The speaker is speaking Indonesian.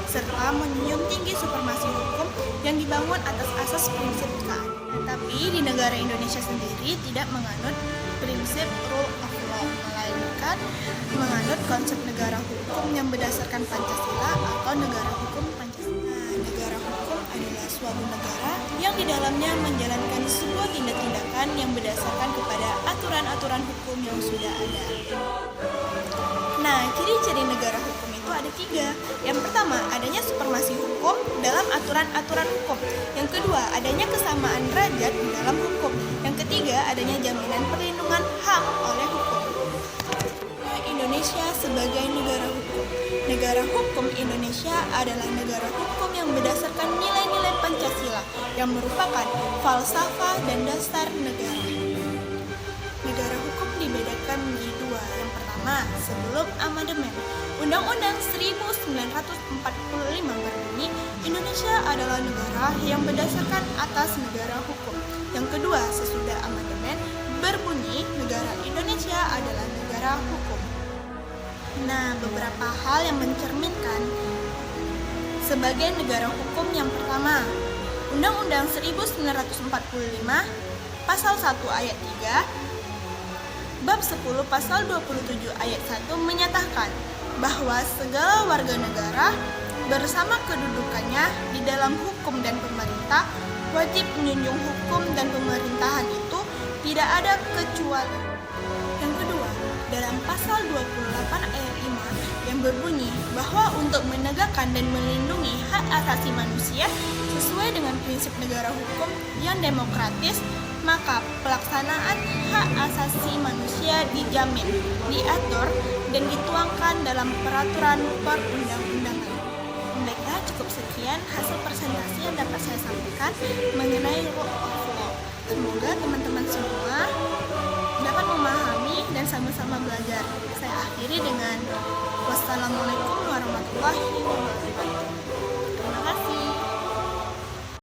serta menjunjung tinggi supremasi hukum yang dibangun atas asas prinsip keadilan. Tapi di negara Indonesia sendiri tidak menganut prinsip rule of law, melainkan menganut konsep negara hukum yang berdasarkan Pancasila atau negara hukum Pancasila. Negara hukum adalah suatu negara yang di dalamnya menjalankan sebuah tindak-tindakan yang berdasarkan kepada aturan-aturan hukum yang sudah ada. Nah, ciri-ciri negara hukum itu ada 3. Yang pertama, adanya supremasi hukum dalam aturan-aturan hukum. Yang kedua, adanya kesamaan derajat di dalam hukum. Yang ketiga, adanya jaminan perlindungan HAM oleh hukum. Indonesia sebagai negara hukum. Negara hukum Indonesia adalah negara hukum yang berdasarkan nilai-nilai Pancasila yang merupakan falsafah dan dasar negara. Negara hukum dibedakan menjadi 2. Yang pertama, sebelum amandemen. Undang-Undang 1945 berbunyi, Indonesia adalah negara yang berdasarkan atas negara hukum. Yang kedua, sesudah amandemen berbunyi, negara Indonesia adalah negara hukum. Nah, beberapa hal yang mencerminkan sebagai negara hukum. Yang pertama, Undang-Undang 1945 Pasal 1 ayat 3 Bab 10 Pasal 27 ayat 1 menyatakan bahwa segala warga negara bersama kedudukannya di dalam hukum dan pemerintah wajib menjunjung hukum dan pemerintahan itu tidak ada kecuali. Yang kedua, dalam pasal 28 ayat 5 yang berbunyi bahwa untuk menegakkan dan melindungi hak asasi manusia sesuai dengan prinsip negara hukum yang demokratis, maka pelaksanaan hak asasi manusia dijamin, diatur, dan dituangkan dalam peraturan perundang-undangan. Baiklah, cukup sekian hasil presentasi yang dapat saya sampaikan mengenai rule of law. Semoga teman-teman semua dapat memahami dan sama-sama belajar. Saya akhiri dengan wassalamualaikum warahmatullahi wabarakatuh.